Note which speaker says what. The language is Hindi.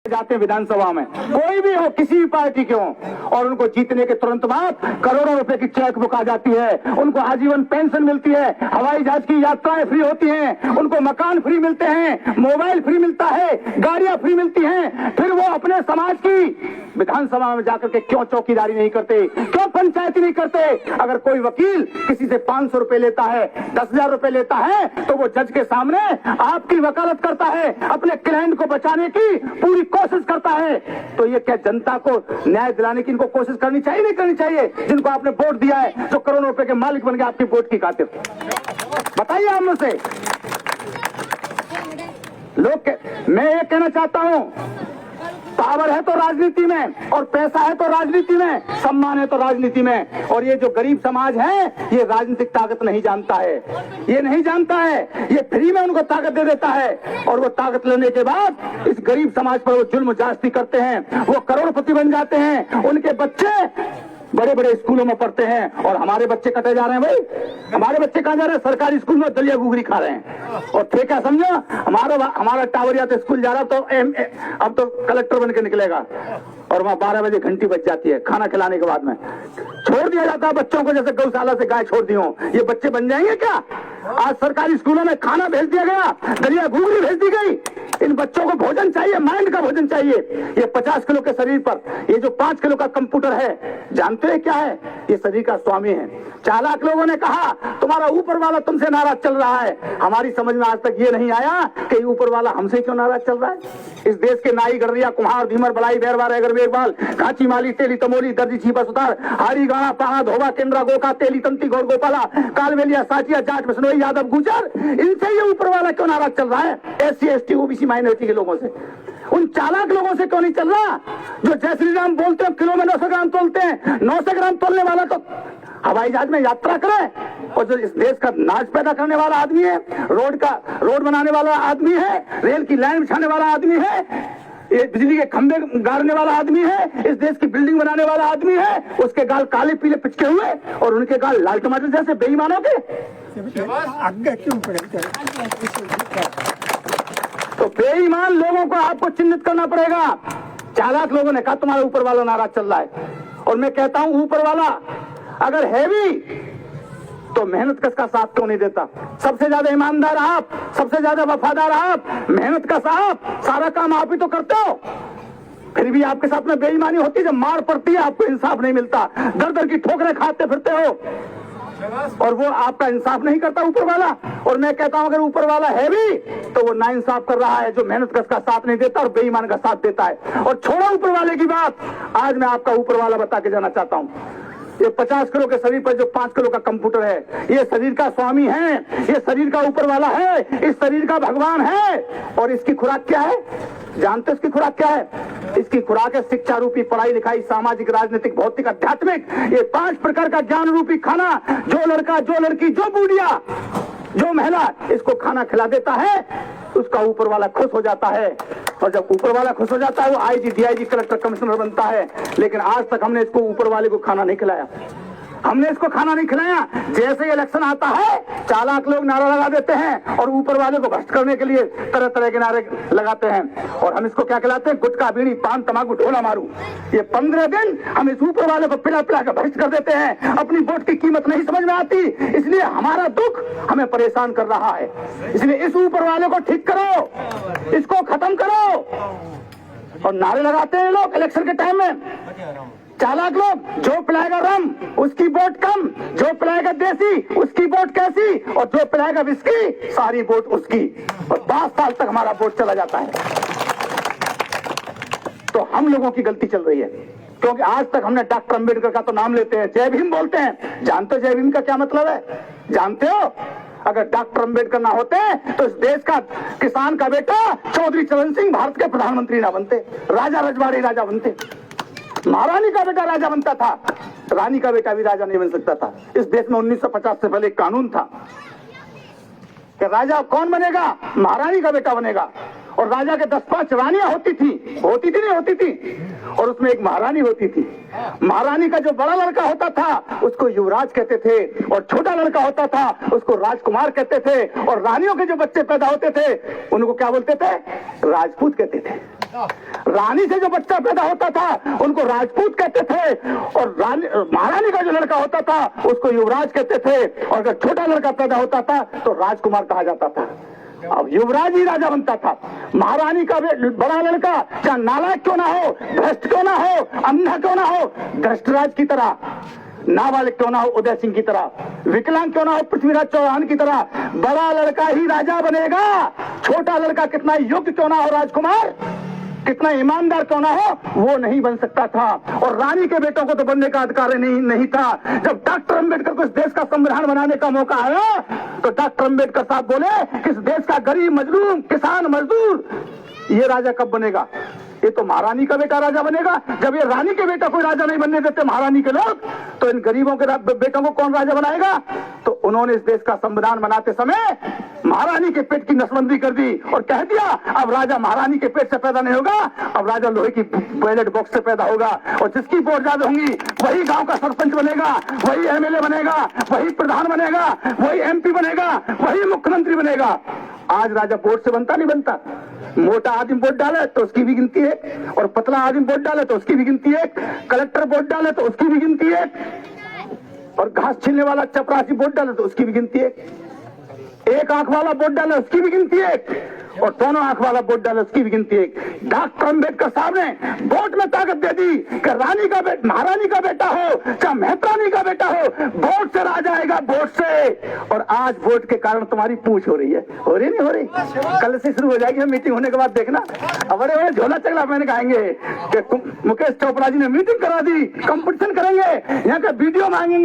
Speaker 1: जाते हैं विधानसभा में, कोई भी हो, किसी भी पार्टी के हो, और उनको जीतने के तुरंत बाद करोड़ों रुपए की चेक बुक आ जाती है, उनको आजीवन पेंशन मिलती है, हवाई जहाज की यात्राएं फ्री होती हैं, उनको मकान फ्री मिलते हैं, मोबाइल फ्री मिलता है, गाड़ियां फ्री मिलती हैं। फिर वो अपने समाज की विधानसभा में जाकर के क्यों चौकीदारी नहीं करते, क्यों पंचायती नहीं करते? अगर कोई वकील किसी से 500 रुपए लेता है, 10,000 रुपए लेता है, तो वो जज के सामने आपकी वकालत करता है, अपने क्लाइंट को बचाने की पूरी कोशिश करता है। तो ये क्या जनता को न्याय दिलाने की इनको कोशिश करनी चाहिए, नहीं करनी चाहिए? जिनको आपने वोट दिया है, जो करोड़ों रुपए के मालिक बन गए आपकी वोट की खातिर, बताइए हम लोग से। मैं ये कहना चाहता हूं, पावर है तो राजनीति में, और पैसा है तो राजनीति में, सम्मान है तो राजनीति में, और ये जो गरीब समाज है ये राजनीतिक ताकत नहीं जानता है, ये नहीं जानता है, ये फ्री में उनको ताकत दे देता है, और वो ताकत लेने के बाद इस गरीब समाज पर वो जुल्म जास्ती करते हैं, वो करोड़पति बन जाते हैं, उनके बच्चे बड़े बड़े स्कूलों में पढ़ते हैं, और हमारे बच्चे कटे जा रहे हैं। भाई हमारे बच्चे कहां जा रहे हैं? सरकारी स्कूल में दलिया घुघरी खा रहे हैं, और ठेका समझो। हमारा टावरिया तो स्कूल जा रहा, तो अब तो कलेक्टर बन के निकलेगा, और वहां 12 बजे घंटी बज जाती है, खाना खिलाने के बाद में छोड़ दिया जाता है बच्चों को, जैसे गौशाला से गाय छोड़ दी हो। ये बच्चे बन जाएंगे क्या? आज सरकारी स्कूलों में खाना भेज दिया गया, दलिया घुघरी भेज दी गई। इन बच्चों को भोजन चाहिए, माइंड का भोजन चाहिए। ये 50 किलो के शरीर पर ये जो 5 किलो का कंप्यूटर है, जानते हैं क्या है? ये शरीर का स्वामी है। चालाक लोगों ने कहा तुम्हारा ऊपर वाला तुमसे नाराज चल रहा है। हमारी समझ में आज तक ये नहीं आया कि ऊपर वाला हमसे क्यों नाराज चल रहा है। इस देश के नाई, गडरिया, कुम्हार, धीमर, बलाई, बैरवार, अगर बेरवाल, कांची, माली, तेली, तमोली, दर्जी, छीपा, सुतार, हारी, गाना, पाहा, धोबा, केंद्रा, गोका, तेली, तंती, गौर, गोपाला, कालवेलिया, साचिया, जाट, बिश्नोई, यादव, गुजर, इनसे ये ऊपर वाला क्यों नाराज चल रहा है? SC, ST, OBC माइनॉरिटी के लोगों से, उन चालाक लोगों से क्यों नहीं चल रहा? जो जय श्री राम बोलते हैं, किलो में 900 ग्राम तोलते हैं। 900 ग्राम तोलने वाला तो हवाई जहाज में यात्रा करे, और जो इस देश का नाच पैदा करने वाला आदमी है, रोड बनाने वाला आदमी है, रेल की लाइन बिछाने वाला आदमी है, ये बिजली के खंभे गाड़ने वाला आदमी है, इस देश की बिल्डिंग बनाने वाला आदमी है, उसके गाल काले पीले पिचके हुए और उनके गाल लाल टमाटर जैसे बेईमानों के। तो बेईमान लोगों को आपको चिन्हित करना पड़ेगा। चालाक लोगों ने कहा तुम्हारा ऊपर वाला नाराज चल रहा है, और मैं कहता हूं ऊपर वाला अगर है भी तो मेहनत कश का साथ क्यों नहीं देता? सबसे ज्यादा ईमानदार आप, सबसे ज्यादा वफादार आप, मेहनत का साथ, सारा काम आप ही तो करते हो। फिर भी आपके साथ में बेईमानी होती है, जब मार पड़ती है आपको इंसाफ नहीं मिलता, दर दर की ठोकरें खाते फिरते हो, और वो आपका इंसाफ नहीं करता ऊपर वाला। और मैं कहता हूं अगर ऊपर वाला है भी तो वो नाइंसाफ कर रहा है, जो मेहनत कश का साथ नहीं देता और बेईमान का साथ देता है। और छोड़ो ऊपर वाले की बात, आज मैं आपका ऊपर वाला बता के जाना चाहता हूं। ये 50 किलो के शरीर पर जो 5 किलो का कंप्यूटर है, ये शरीर का स्वामी है, ये शरीर का ऊपर वाला है, इस शरीर का भगवान है। और इसकी खुराक क्या है? जानते इसकी खुराक क्या है? इसकी खुराक है शिक्षा रूपी, पढ़ाई लिखाई, सामाजिक, राजनीतिक, भौतिक, आध्यात्मिक, ये 5 प्रकार का ज्ञान रूपी खाना जो लड़का, जो लड़की, जो बूढ़िया, जो महिला इसको खाना खिला देता है, उसका ऊपर वाला खुश हो जाता है। और जब ऊपर वाला खुश हो जाता है वो IG, DIG, कलेक्टर, कमिश्नर बनता है। लेकिन आज तक हमने इसको ऊपर वाले को खाना नहीं खिलाया, हमने इसको खाना नहीं खिलाया। जैसे इलेक्शन आता है चालाक लोग नारा लगा देते हैं और ऊपर वाले को भ्रष्ट करने के लिए तरह तरह के नारे लगाते हैं। और हम इसको क्या खिलाते हैं? गुटखा, बीड़ी, पान, तमाकू, ढोला मारू। ये 15 दिन हम इस ऊपर वाले को पिला पिला कर भ्रष्ट कर देते हैं। अपनी वोट की कीमत नहीं समझ में आती, इसलिए हमारा दुख हमें परेशान कर रहा है। इसलिए इस ऊपर वाले को ठीक करो, इसको खत्म करो। और नारे लगाते हैं लोग इलेक्शन के टाइम में, चालाक लोग, जो पिलाएगा रम उसकी वोट कम, जो पिलाएगा देसी उसकी वोट कैसी, और जो पिलाएगा विस्की सारी वोट उसकी। और 10 साल तक हमारा वोट चला जाता है। तो हम लोगों की गलती चल रही है, क्योंकि आज तक हमने डॉक्टर अंबेडकर का तो नाम लेते हैं, जय भीम बोलते हैं। जानते हो जय भीम का क्या मतलब है? जानते हो? अगर डॉक्टर अंबेडकर ना होते तो इस देश का किसान का बेटा चौधरी चरण सिंह भारत के प्रधानमंत्री ना बनते, राजा रजवाड़ी राजा बनते, महारानी का बेटा राजा बनता था, रानी का बेटा भी राजा नहीं बन सकता था। इस देश में 1950 से पहले एक कानून था कि राजा कौन बनेगा? महारानी का बेटा बनेगा। और राजा के 10-5 रानियां होती थी, नहीं होती थी, और उसमें एक महारानी होती थी। महारानी का जो बड़ा लड़का होता था उसको युवराज कहते थे, और छोटा लड़का होता था उसको राजकुमार कहते थे, और रानियों के जो बच्चे पैदा होते थे उनको क्या बोलते थे? राजपूत कहते थे। रानी से जो बच्चा पैदा होता था उनको राजपूत कहते थे, और रानी महारानी का जो लड़का होता था उसको युवराज कहते थे, और अगर छोटा लड़का पैदा होता था तो राजकुमार कहा जाता था। अब युवराज ही राजा बनता था। महारानी का बड़ा लड़का चाहे नालायक क्यों ना हो, भ्रष्ट क्यों ना हो, अंधा क्यों ना हो, धृष्टराज की तरह, नाबालिग क्यों ना हो उदय सिंह की तरह, विकलांग क्यों ना हो पृथ्वीराज चौहान की तरह, बड़ा लड़का ही राजा बनेगा। छोटा लड़का कितना योग्य क्यों ना हो राजकुमार, कितना ईमानदार क्यों ना हो, वो नहीं बन सकता था। और रानी के बेटों को तो बनने का अधिकार नहीं था। जब डॉक्टर अंबेडकर को इस देश का संविधान बनाने का मौका आया तो डॉक्टर अंबेडकर साहब बोले कि इस देश का गरीब मजलूम किसान मजदूर ये राजा कब बनेगा, ये तो महारानी का बेटा राजा बनेगा। जब ये रानी के बेटा कोई राजा नहीं बनने देते महारानी के लोग, तो इन गरीबों के बेटों को कौन राजा बनाएगा। तो उन्होंने इस देश का संविधान बनाते समय महारानी के पेट की नसबंदी कर दी और कह दिया अब राजा महारानी के पेट से पैदा नहीं होगा, अब राजा लोहे की बैलेट बॉक्स से पैदा होगा, और जिसकी वोट ज्यादा होंगी वही गांव का सरपंच बनेगा, वही एमएलए बनेगा, वही प्रधान बनेगा, वही एमपी बनेगा, वही मुख्यमंत्री बनेगा। आज राजा वोट से बनता नहीं बनता। मोटा आदमी वोट डाले तो उसकी भी गिनती है, और पतला आदमी वोट डाले तो उसकी भी गिनती है, कलेक्टर वोट डाले तो उसकी भी गिनती है, और घास छीलने वाला चपरासी वोट डाले तो उसकी भी गिनती है, एक आंख वाला वोट डाले उसकी भी गिनती है, और दोनों आंख वाला वोट डाले उसकी भी गिनती है। डॉक्टर अंबेडकर साहब ने वोट में ताकत दे दी कि रानी का बेटा महारानी का बेटा हो चाहे मेहतरानी का बेटा हो, वोट से राजा आएगा, वोट से। और आज वोट के कारण तुम्हारी पूछ हो रही है, हो रही नहीं हो रही, कल से शुरू हो जाएगी मीटिंग होने के बाद देखना। अब बड़े बड़े झोला चगला पहन के आएंगे कि मुकेश चोपड़ा जी ने मीटिंग करा दी, कंपटीशन करेंगे, यहाँ का वीडियो मांगेंगे।